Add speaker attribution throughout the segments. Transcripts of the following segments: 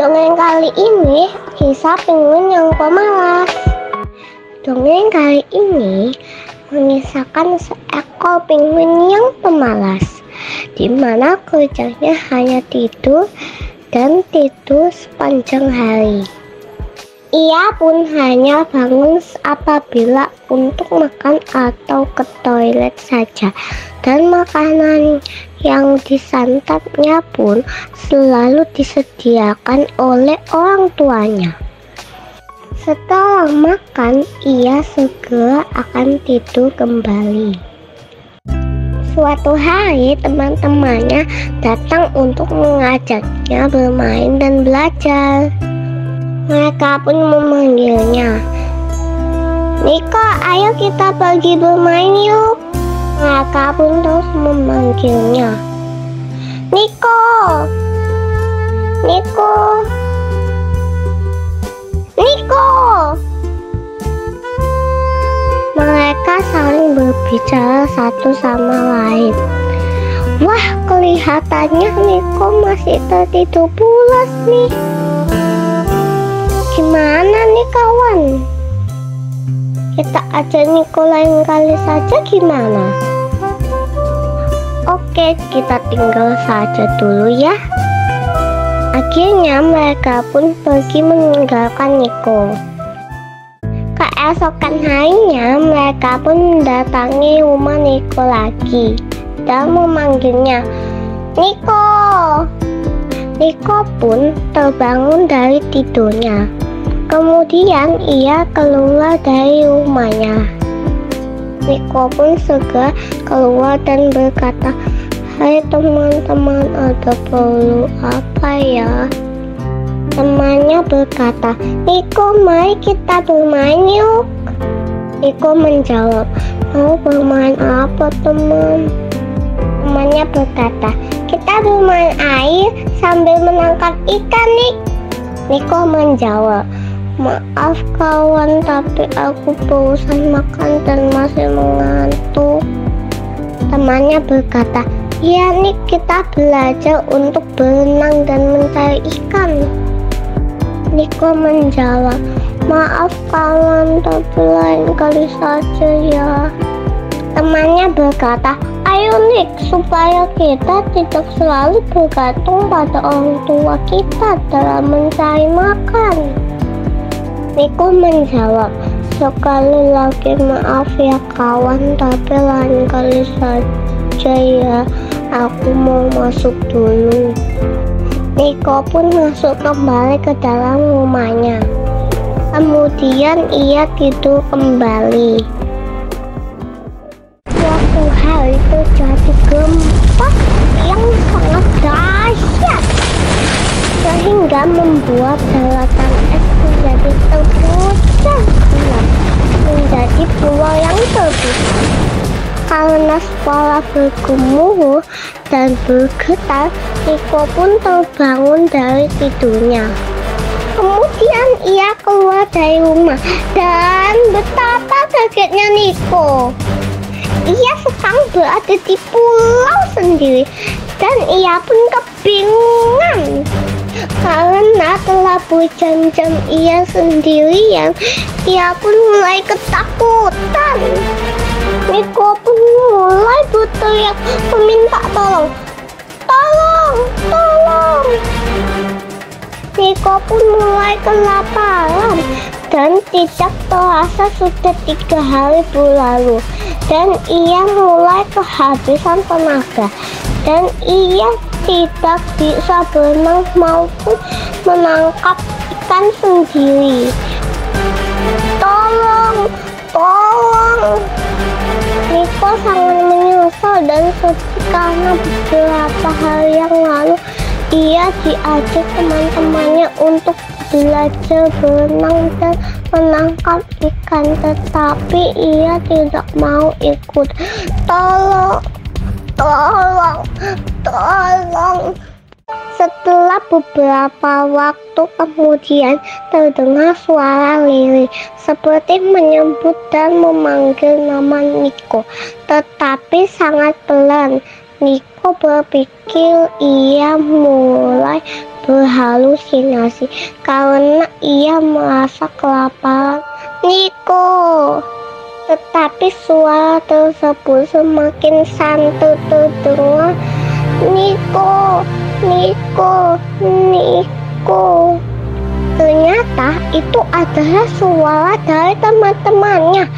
Speaker 1: Dongeng kali ini kisah penguin yang pemalas. Dongeng kali ini mengisahkan seekor penguin yang pemalas, di mana kerjanya hanya tidur dan tidur sepanjang hari. Ia pun hanya bangun apabila untuk makan atau ke toilet saja, dan makanan yang disantapnya pun selalu disediakan oleh orang tuanya. Setelah makan, ia segera akan tidur kembali. Suatu hari teman-temannya datang untuk mengajaknya bermain dan belajar. Mereka pun memanggilnya, "Niko, ayo kita pergi bermain yuk." Mereka pun terus memanggilnya, "Niko, Niko, Niko." Mereka saling berbicara satu sama lain. Wah, kelihatannya Niko masih tertidur pulas nih. Gimana nih kawan? Kita ajak Niko lain kali saja gimana? Oke, kita tinggal saja dulu ya. Akhirnya mereka pun pergi meninggalkan Niko. Keesokan harinya mereka pun mendatangi rumah Niko lagi dan memanggilnya, "Niko." Niko pun terbangun dari tidurnya. Kemudian ia keluar dari rumahnya. Niko pun segera keluar dan berkata, "Hai teman-teman, ada perlu apa ya?" Temannya berkata, "Niko, mari kita bermain yuk." Niko menjawab, "Mau bermain apa teman?" Temannya berkata, "Kita bermain air sambil menangkap ikan nih." Niko menjawab, "Maaf kawan, tapi aku barusan makan dan masih mengantuk." Temannya berkata, "Ya nih, kita belajar untuk berenang dan mencari ikan." Niko menjawab, "Maaf kawan, tapi lain kali saja ya." Temannya berkata, "Ayo Nik, supaya kita tidak selalu bergantung pada orang tua kita dalam mencari makan." Niko menjawab, "Sekali lagi maaf ya kawan, tapi lain kali saja ya, aku mau masuk dulu." Niko pun masuk kembali ke dalam rumahnya. Kemudian ia tidur kembali. Suatu hari terjadi gempa yang sangat dahsyat, sehingga membuat daratan es menjadi terpecah belah menjadi pulau yang terpisah. Karena sekolah bergemuruh dan bergetar, Niko pun terbangun dari tidurnya. Kemudian ia keluar dari rumah dan betapa kagetnya Niko. Ia sedang berada di pulau sendiri dan ia pun kebingungan. Karena telah berjam-jam ia sendirian, ia pun mulai ketakutan. Niko pun mulai berteriak meminta tolong. "Tolong, tolong!" Niko pun mulai kelaparan dan tidak terasa sudah 3 hari berlalu, dan ia mulai kehabisan tenaga, dan ia tidak bisa berenang maupun menangkap ikan sendiri. "Tolong, tolong!" Niko sangat menyesal dan sedih karena beberapa hari yang lalu ia diajak teman-temannya untuk belajar berenang dan menangkap ikan, tetapi ia tidak mau ikut. "Tolong, tolong, tolong!" Setelah beberapa waktu kemudian terdengar suara lirih seperti menyebut dan memanggil nama Niko, tetapi sangat pelan. Niko berpikir ia mulai berhalusinasi karena ia merasa kelaparan. Niko, tetapi suara tersebut semakin santer terdengar. Niko, Niko, Niko. Ternyata itu adalah suara dari teman-temannya.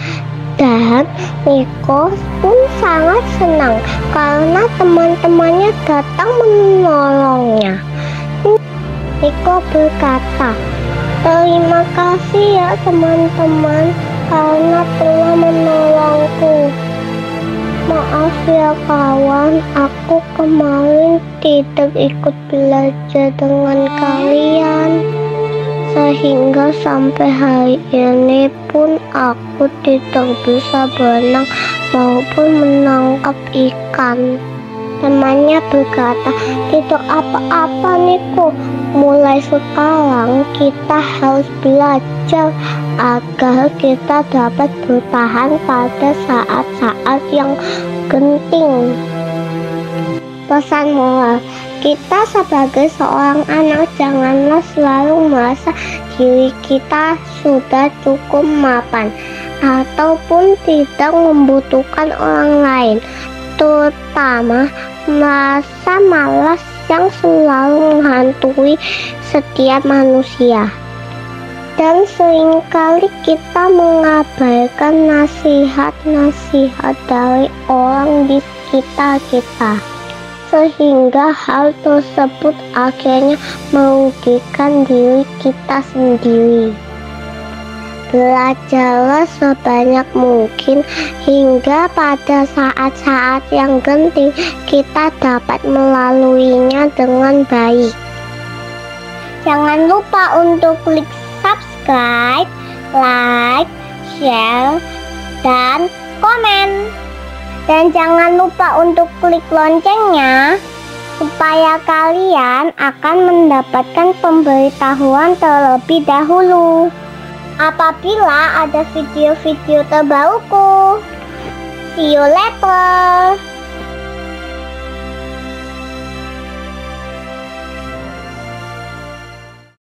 Speaker 1: Dan Niko pun sangat senang karena teman-temannya datang menolongnya. Niko berkata, "Terima kasih ya teman-teman karena telah menolongku. Maaf ya kawan, aku kemarin tidak ikut belajar dengan kalian. Sehingga sampai hari ini pun aku tidak bisa berenang maupun menangkap ikan." Temannya berkata, "Tidak apa-apa Niko, mulai sekarang kita harus belajar agar kita dapat bertahan pada saat-saat yang genting." Pesan moral, kita sebagai seorang anak janganlah selalu merasa diri kita sudah cukup mapan ataupun tidak membutuhkan orang lain, terutama merasa malas yang selalu menghantui setiap manusia. Dan seringkali kita mengabaikan nasihat-nasihat dari orang di sekitar kita, sehingga hal tersebut akhirnya merugikan diri kita sendiri. Belajarlah sebanyak mungkin hingga pada saat-saat yang genting kita dapat melaluinya dengan baik. Jangan lupa untuk klik subscribe, like, share, dan komen. Dan jangan lupa untuk klik loncengnya supaya kalian akan mendapatkan pemberitahuan terlebih dahulu apabila ada video-video terbaruku. See you later.